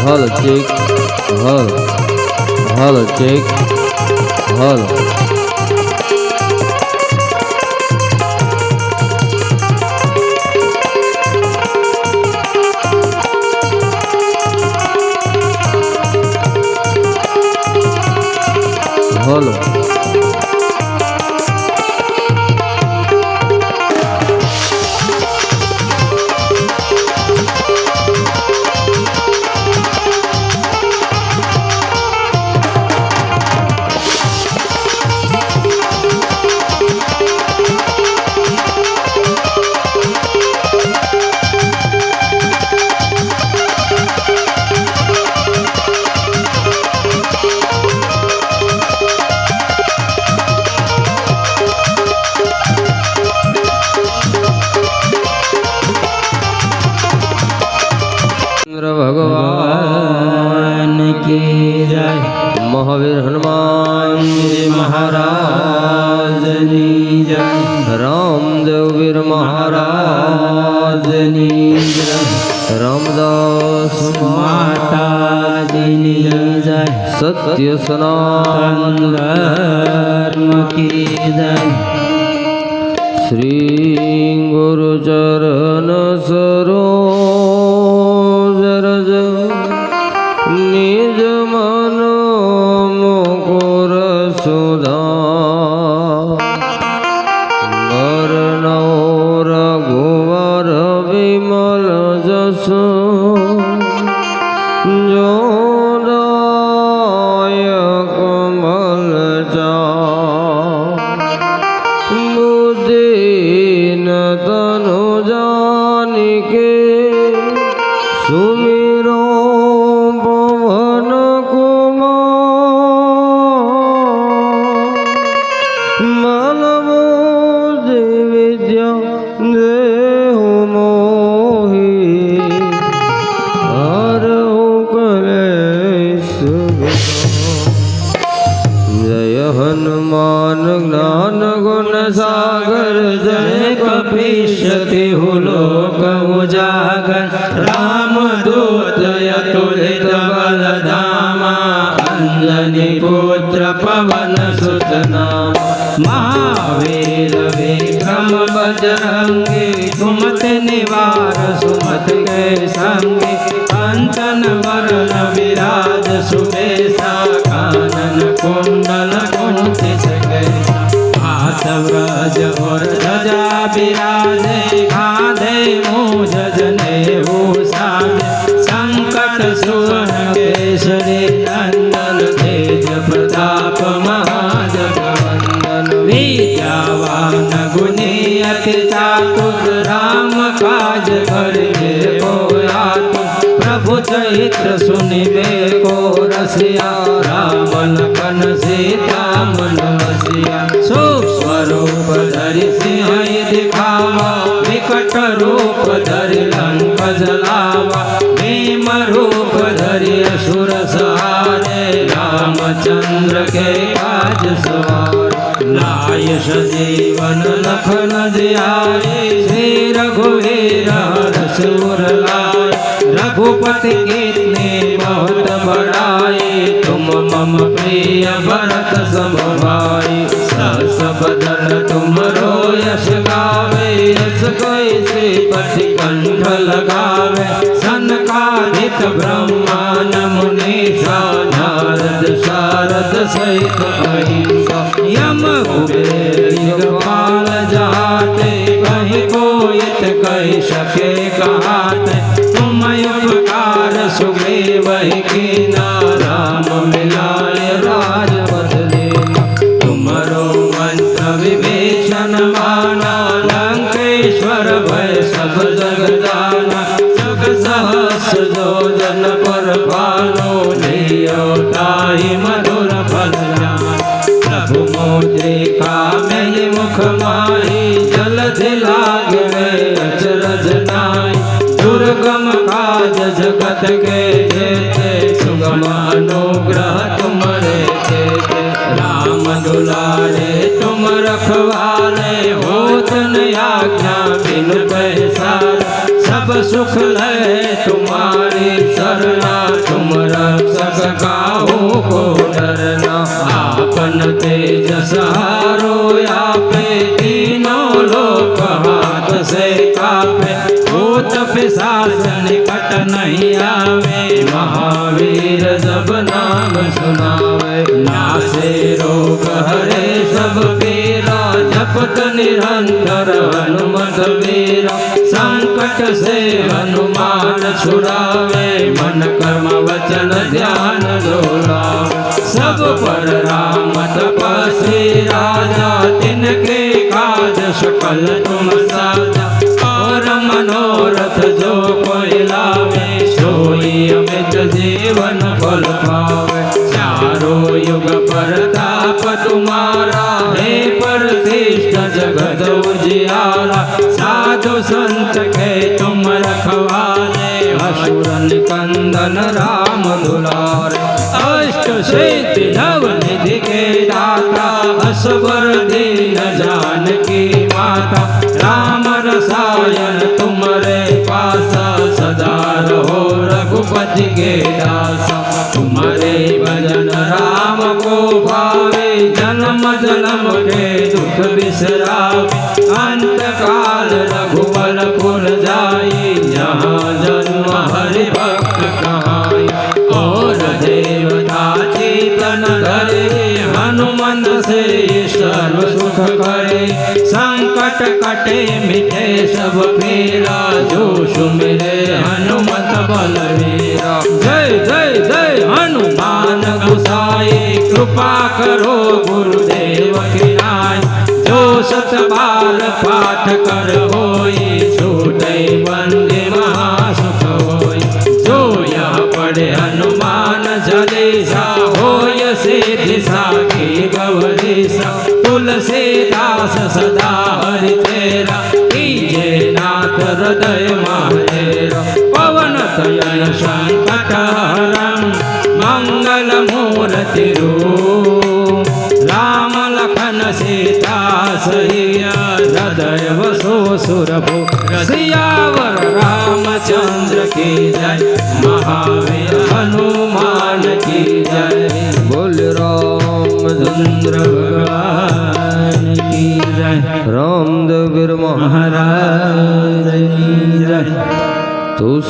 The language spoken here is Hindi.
हल चेक हल चेक हल हल भगवान की जय। महावीर हनुमान जी महाराज की जय। रामदेव वीर महाराज की जय। रामदास माता जी जय। सत्य सनातन धर्म की जय। श्री गुरु चरण सरोज रज निज मन मुकुर सुधार। वरनौ रघुवर विमल जस जो दायक बल बुद्धिहीन तनु जानिके सुमिरो पवन कुमार। बल बुद्धि विद्या देहु मोहि हरहु कलेश जय हनुमान ज्ञान गुण सागर। जय कपीश तिहु लोक उजागर। रामदूत अतुलित बल धामा। अंजनी पुत्र पवन सुत नामा। महावीर विक्रम बजरंगी। सुमति निवार सुमत के संगी। कंचन वरण विराज सुबेसा। कानन कुंडल कुंठित कैसा। हाथ व्रज और ध्वजा विराजे। कांधे मूंज जनेऊ साजे। संकट सुवन केसरी नंदन। तेज प्रताप महाजगवंदन। विद्यावान गुणी अति चातुर। राम काज करिबे को आतुर। प्रभु चरित्र सुनिबे को रसिया। राम लखन सीता मन बसिया। सूक्ष्म रूप धरि सिंह दिखावा। विकट रूप धरि लंक जलावा। भीम रूप धरि असुर सहारे। रामचंद्र के काज सवार। लाय सजीवन लखन जियाए। श्री रघुवीर हरष उर लाए। रघुपति कीन्ही बहुत बड़ाई। तुम मम प्रिय भरत सम भाई। सहस बदन तुमरो यश गावे। यश कोई श्रीपति कंठ लगावे। सनकादिक ब्रह्मांड मुनीसा नारद शारद सहित अहिंसा यम कुबेर दिगपाल जाते कहीं कोइत कही सके कहाते तुम उपकार सुग्रीव कीना राम मिलाए राज बदले तुमरो मंत्र विभीषण माना लंकेश्वर भय सब जग जाना जग सहस्र जोजन पर भालो लियो ताहि मधुर फल प्रभु मुद्रिका में मुख माही जलधि लागे अचरज नाई दुर्गम काज जगत के जेते सुगम अनुग्रह तुमरे जेते राम दुलारे तुम रखवारे होत न आज्ञा बिन पैसार सब सुख लय तुम्हारी सरना तुम रक्षक काहू को डरना आपन तेज सहारो आपे तीनों लोक हाथ से कापे भूत पिशाच निकट नहीं आवे महावीर जब नाम सुनावे नासे रोग हरे सब पीरा जपत निरंतर हनुमत वीरा संकट से हनुमान छुड़ावे मन कर्म वचन ध्यान डोलावे सब पर राम तपस्वी राजा तिनके काज सकल तुम साजा और मनोरथ जो कोई लावे सोई अमित जीवन फल पावे चारों युग परताप तुम्हारा है प्रतिष्ठ जगत उजियारा साधु संत के तुम रखवाले असुर निकंदन राम दुलारे अष्ट सिद्धि नव निधि के दाता असवर दीन जानकी माता राम रसायन तुमरे पासा सदा रहो रघुपति के दासा तुम्हारे भजन राम को भावे जन्म जन्म के दुख बिसरावे अंत काल रघुवरपुर जाई जहाँ जन्म हरि भक्त कहाई और देवता चेतन धरे हनुमंत से सर्व सुख करे संकट कटे मिटे सब पीरा जो सुमिरे हनुमत बलवीरा जय जय जय हनुमान गोसाई कृपा करो गुरुदेव की नाय जो सत बार पाठ कर होई छूटे बंदे महासुख होई जो यह पढ़े हनुमान चालीसा होय सिद्धि साखी गौरीसा तुलसीदास सदा हरि तेरा कीजे नाथ हृदय महातेरा पवन तनय संकट हरं मंगल मूर्ति रूप राम लखन सीता सहिया हृदय वसो सुरभु सियावर रामचंद्र की जय महावीर हनुमान की जय बोल रामचंद्र भगवान की जय रामदेव महाराज की जय। तो